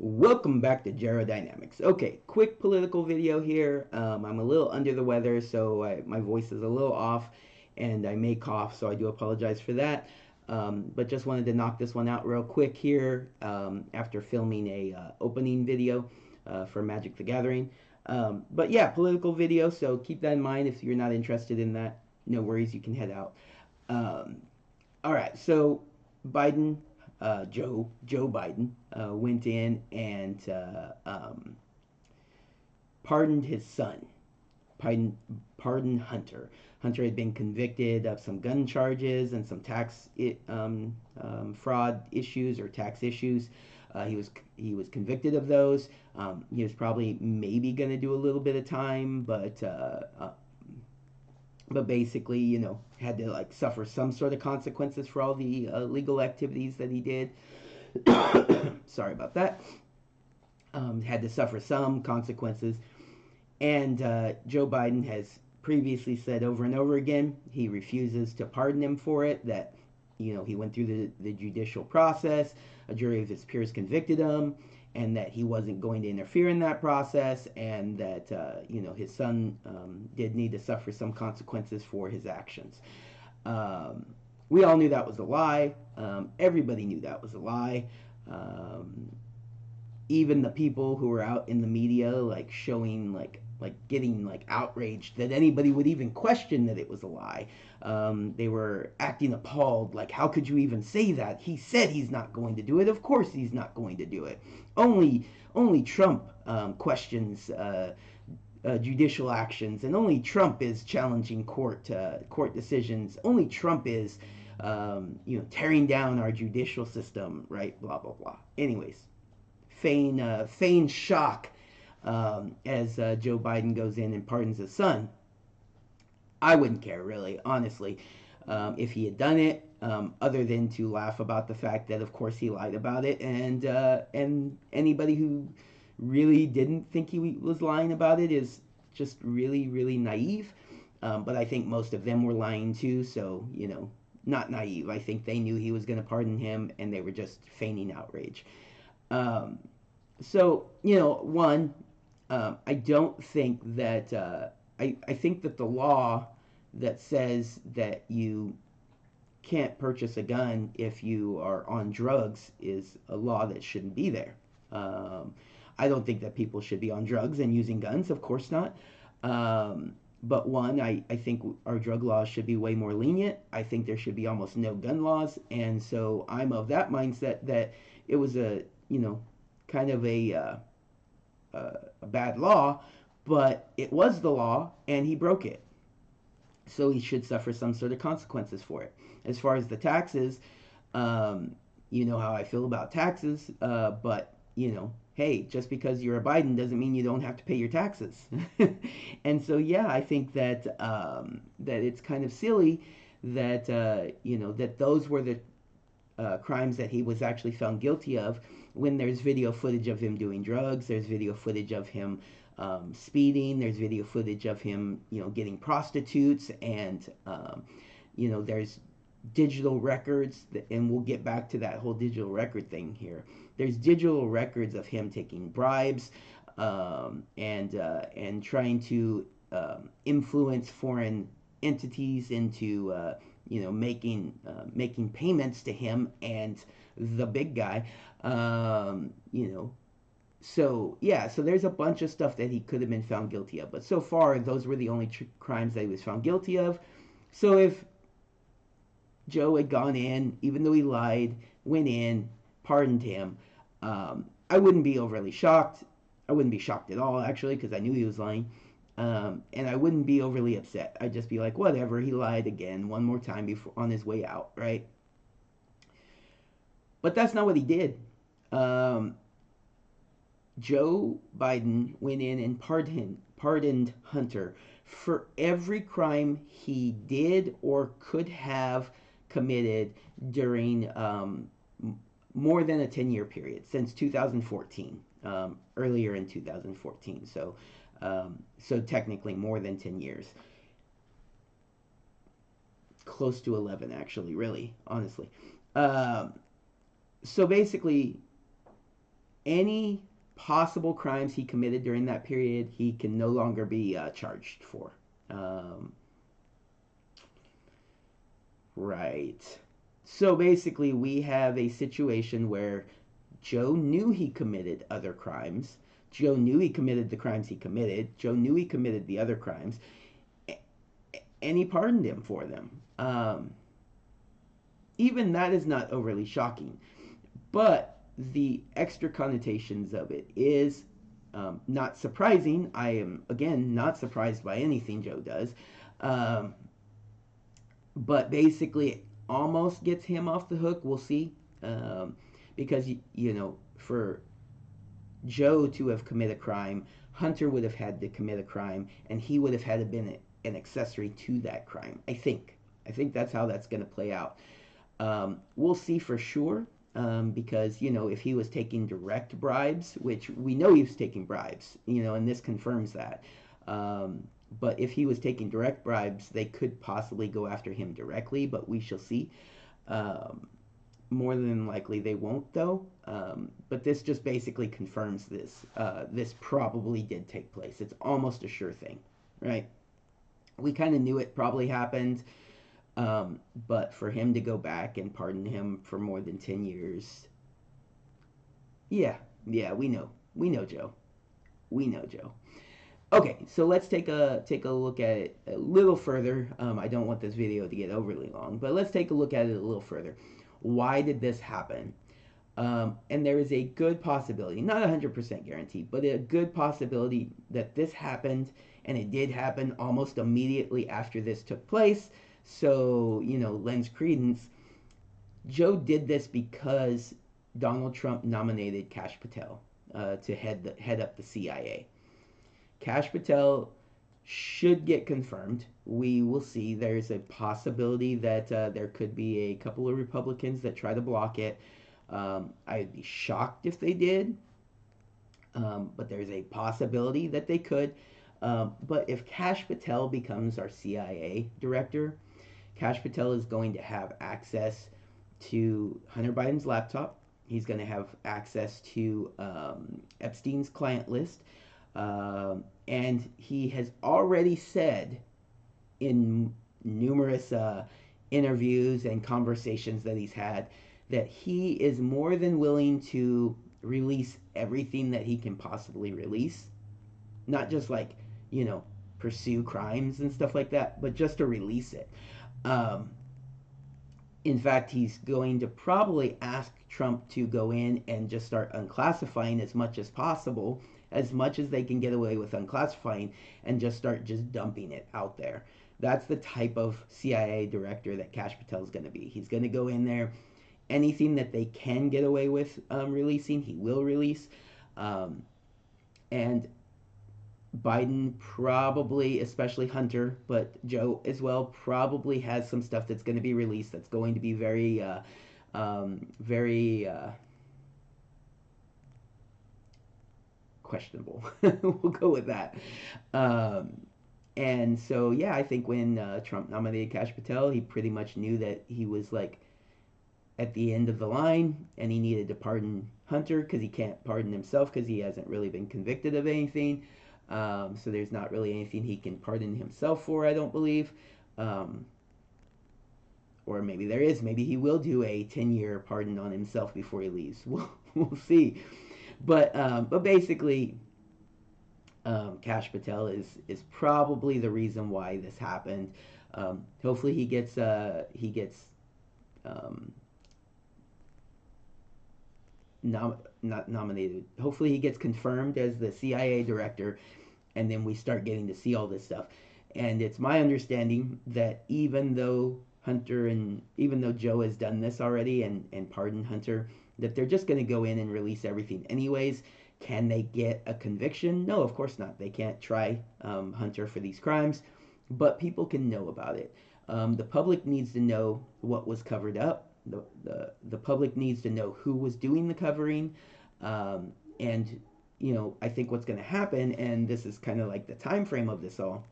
Welcome back to Gerodynamics. Okay, quick political video here. I'm a little under the weather, so my voice is a little off, and I may cough, so I do apologize for that. But just wanted to knock this one out real quick here after filming a opening video for Magic the Gathering. But yeah, political video, so keep that in mind. If you're not interested in that, no worries, you can head out. Um, all right, so Biden, Joe Biden, went in and pardoned his son, pardoned Hunter. Hunter had been convicted of some gun charges and some tax fraud issues or tax issues. He was convicted of those. He was probably maybe going to do a little bit of time, but basically, had to like suffer some sort of consequences for all the legal activities that he did. Sorry about that. Had to suffer some consequences, and Joe Biden has previously said over and over again he refuses to pardon him for it. That he went through the judicial process, a jury of his peers convicted him, and that he wasn't going to interfere in that process, and that his son did need to suffer some consequences for his actions. Um, we all knew that was a lie. Everybody knew that was a lie. Um, Even the people who were out in the media, like showing like getting like outraged that anybody would even question that it was a lie. They were acting appalled, like how could you even say that? He said he's not going to do it. Of course he's not going to do it. Only Trump questions judicial actions, and only Trump is challenging court decisions. Only Trump is tearing down our judicial system, right? Blah blah blah. Anyways, feign shock as Joe Biden goes in and pardons his son. I wouldn't care really, honestly, if he had done it, other than to laugh about the fact that, of course, he lied about it, and anybody who really didn't think he was lying about it is just really, really naive. But I think most of them were lying too, so not naive. I think they knew he was going to pardon him, and they were just feigning outrage. Um, so one, I don't think that I think that the law that says that you can't purchase a gun if you are on drugs is a law that shouldn't be there. Um, I don't think that people should be on drugs and using guns, of course not. But one, I think our drug laws should be way more lenient. I think there should be almost no gun laws. And so I'm of that mindset that it was kind of a bad law, but it was the law and he broke it. So he should suffer some sort of consequences for it. As far as the taxes, you know how I feel about taxes, but hey, just because you're a Biden doesn't mean you don't have to pay your taxes. And so yeah, I think that it's kind of silly that that those were the crimes that he was actually found guilty of, when there's video footage of him doing drugs, there's video footage of him speeding, there's video footage of him, getting prostitutes, and there's digital records, and we'll get back to that whole digital record thing here. There's digital records of him taking bribes, and trying to influence foreign entities into making payments to him and the big guy. Um, you know, so yeah, so there's a bunch of stuff that he could have been found guilty of, but so far those were the only crimes that he was found guilty of. So if Joe had gone in, even though he lied, went in, pardoned him, I wouldn't be overly shocked. I wouldn't be shocked at all, actually, because I knew he was lying. And I wouldn't be overly upset. I'd just be like, whatever, he lied again one more time before on his way out, right? But that's not what he did. Um, Joe Biden went in and pardoned Hunter for every crime he did or could have committed during more than a 10-year period since 2014, earlier in 2014. So technically more than 10 years, close to 11 actually, really, honestly. Um, so basically, any possible crimes he committed during that period, he can no longer be charged for. Um, right. So basically, we have a situation where Joe knew he committed other crimes. Joe knew he committed the crimes he committed. Joe knew he committed the other crimes, and he pardoned him for them. Even that is not overly shocking. But the extra connotations of it is not surprising. I am, again, not surprised by anything Joe does. Um, but basically, it almost gets him off the hook. We'll see. Because, for Joe to have committed a crime, Hunter would have had to commit a crime, and he would have had to been an accessory to that crime. I think. I think that's how that's going to play out. We'll see for sure. Because if he was taking direct bribes, which we know he was taking bribes, and this confirms that. But if he was taking direct bribes, they could possibly go after him directly, but we shall see. Um, More than likely they won't, though. But this just basically confirms this. This probably did take place. It's almost a sure thing, right? We kind of knew it probably happened. But for him to go back and pardon him for more than 10 years, yeah, yeah, we know Joe, we know Joe. Okay, so let's take a look at it a little further. I don't want this video to get overly long, but let's take a look at it a little further. Why did this happen? And there is a good possibility, not 100% guaranteed, but a good possibility that this happened, and it did happen almost immediately after this took place. So, lends credence. Joe did this because Donald Trump nominated Kash Patel to head up the CIA. Kash Patel should get confirmed. We will see. There's a possibility that there could be a couple of Republicans that try to block it. I'd be shocked if they did, but there's a possibility that they could. But if Kash Patel becomes our CIA director, Kash Patel is going to have access to Hunter Biden's laptop. He's going to have access to Epstein's client list. And he has already said in numerous interviews and conversations that he's had that he is more than willing to release everything that he can possibly release. Not just like, pursue crimes and stuff like that, but just to release it. Um, in fact, he's going to probably ask Trump to go in and just start unclassifying as much as they can get away with unclassifying, and just start just dumping it out there. That's the type of CIA director that Kash Patel is going to be. He's going to go in there, anything that they can get away with releasing, he will release. And Biden probably, especially Hunter, but Joe as well, probably has some stuff that's going to be released that's going to be very questionable. We'll go with that. And so, yeah, I think when Trump nominated Kash Patel, he pretty much knew that he was like at the end of the line, and he needed to pardon Hunter because he can't pardon himself because he hasn't really been convicted of anything. So there's not really anything he can pardon himself for, I don't believe. Or maybe there is. Maybe he will do a 10-year pardon on himself before he leaves. We'll see. But basically, Kash Patel is probably the reason why this happened. Hopefully he gets not nominated. Hopefully he gets confirmed as the CIA director, and then we start getting to see all this stuff. And it's my understanding that even though Joe has done this already and pardoned Hunter, that they're just going to go in and release everything anyways. Can they get a conviction? No, of course not. They can't try Hunter for these crimes, but people can know about it. The public needs to know what was covered up. The public needs to know who was doing the covering, and I think what's going to happen, and this is kind of like the time frame of this all.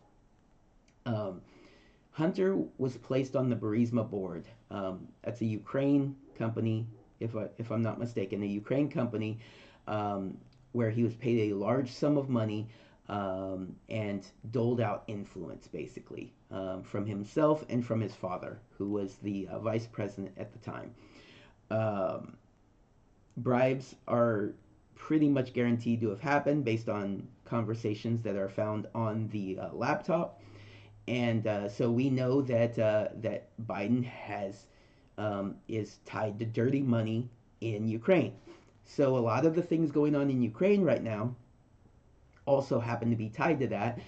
Hunter was placed on the Burisma board. That's a Ukraine company, if I'm not mistaken, a Ukraine company um, where he was paid a large sum of money and doled out influence, basically, from himself and from his father, who was the vice president at the time. Um, Bribes are pretty much guaranteed to have happened based on conversations that are found on the laptop, and so we know that Biden has is tied to dirty money in Ukraine. So a lot of the things going on in Ukraine right now also happen to be tied to that.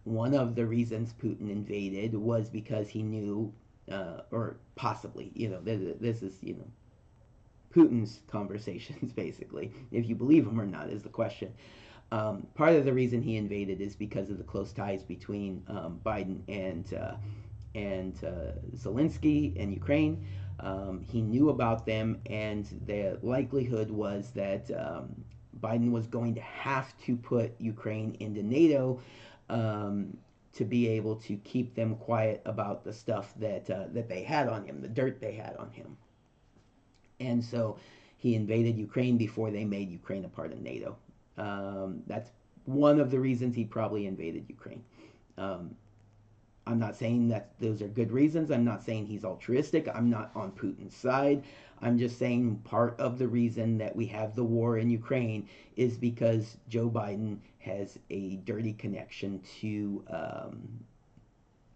One of the reasons Putin invaded was because he knew, or possibly, this is Putin's conversations basically. If you believe him or not is the question. Part of the reason he invaded is because of the close ties between Biden and Zelensky and Ukraine. He knew about them, and the likelihood was that Biden was going to have to put Ukraine into NATO to be able to keep them quiet about the stuff that they had on him, the dirt they had on him. And so he invaded Ukraine before they made Ukraine a part of NATO. That's one of the reasons he probably invaded Ukraine. Um, I'm not saying that those are good reasons. I'm not saying he's altruistic. I'm not on Putin's side. I'm just saying part of the reason that we have the war in Ukraine is because Joe Biden has a dirty connection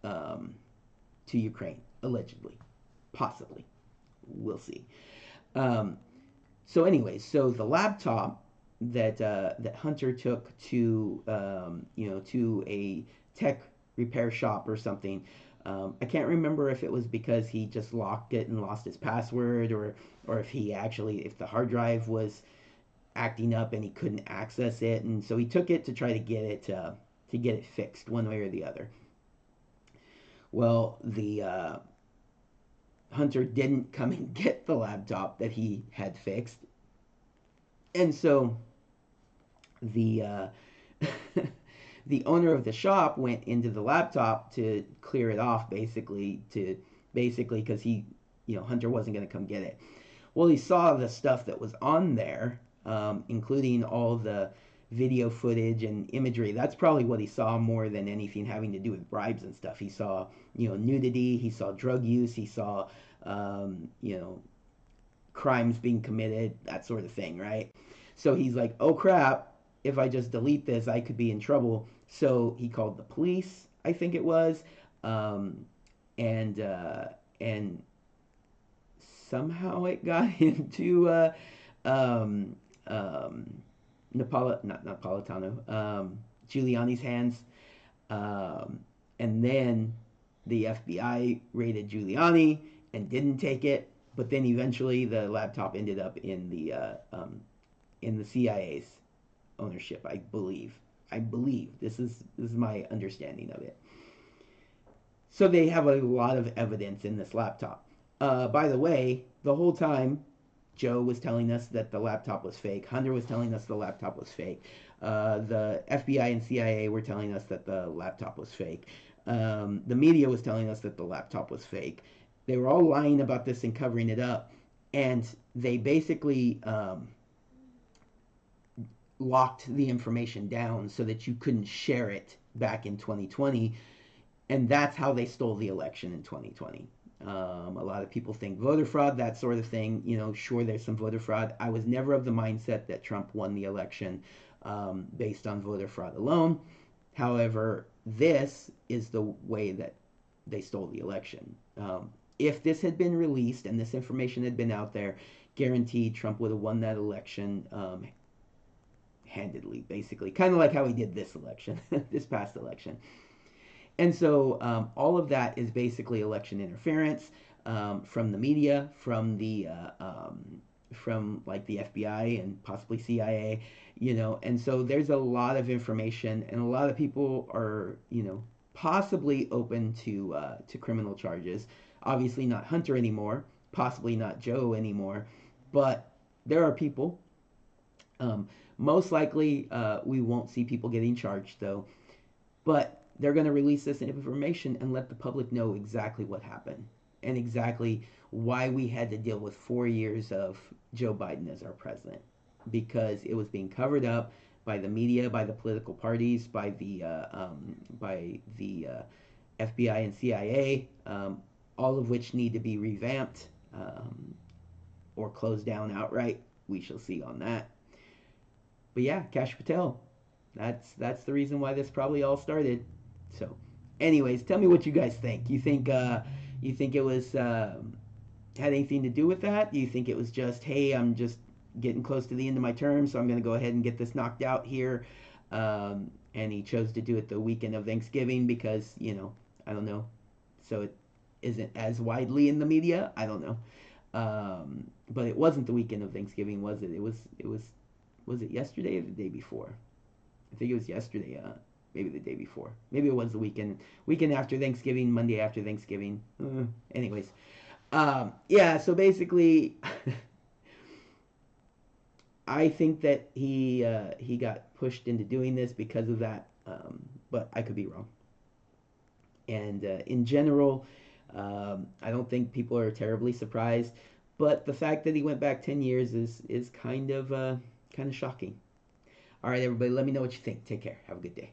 um, to Ukraine, allegedly, possibly. We'll see. Um, so, anyways, so the laptop that Hunter took to to a tech repair shop or something. I can't remember if it was because he just locked it and lost his password, or if he actually if the hard drive was acting up and he couldn't access it, and so he took it to try to get it fixed one way or the other. Well, the Hunter didn't come and get the laptop that he had fixed, and so the the owner of the shop went into the laptop to clear it off, basically because Hunter wasn't going to come get it. Well, he saw the stuff that was on there, including all the video footage and imagery. That's probably what he saw more than anything having to do with bribes and stuff. He saw nudity, he saw drug use, he saw um, you know crimes being committed, that sort of thing, right? So he's like, oh crap, if I just delete this, I could be in trouble. So he called the police, I think it was, um, and and somehow it got into um, um, not Napolitano, Giuliani's hands, um, and then the FBI raided Giuliani and didn't take it, but then eventually the laptop ended up in the CIA's ownership, I believe. I believe this is my understanding of it. So they have a lot of evidence in this laptop. By the way, the whole time Joe was telling us that the laptop was fake. Hunter was telling us the laptop was fake. The FBI and CIA were telling us that the laptop was fake. The media was telling us that the laptop was fake. They were all lying about this and covering it up. And they basically locked the information down so that you couldn't share it back in 2020. And that's how they stole the election in 2020. A lot of people think voter fraud, that sort of thing. Sure, there's some voter fraud. I was never of the mindset that Trump won the election based on voter fraud alone. However, this is the way that they stole the election. If this had been released and this information had been out there, guaranteed Trump would have won that election handedly, basically. Kind of like how he did this election, this past election. And so all of that is basically election interference from the media, from like the FBI and possibly CIA, And so there's a lot of information, and a lot of people are, possibly open to criminal charges. Obviously not Hunter anymore, possibly not Joe anymore, but there are people. Um, Most likely, we won't see people getting charged though, but they're going to release this information and let the public know exactly what happened and exactly why we had to deal with 4 years of Joe Biden as our president. because it was being covered up by the media, by the political parties, by the FBI and CIA, all of which need to be revamped or closed down outright. We shall see on that. But yeah, Kash Patel. That's the reason why this probably all started. So, anyways, tell me what you guys think. You think it was had anything to do with that? Do you think it was just, hey, I'm just getting close to the end of my term, so I'm going to go ahead and get this knocked out here? And he chose to do it the weekend of Thanksgiving because, I don't know. So it isn't as widely in the media. I don't know. But it wasn't the weekend of Thanksgiving, was it? Was it yesterday or the day before? I think it was yesterday. Maybe the day before. Maybe it was the weekend after Thanksgiving, Monday after Thanksgiving. Anyways, yeah. So basically, I think that he got pushed into doing this because of that, but I could be wrong. And in general, I don't think people are terribly surprised. But the fact that he went back 10 years is kind of shocking. All right, everybody, let me know what you think. Take care. Have a good day.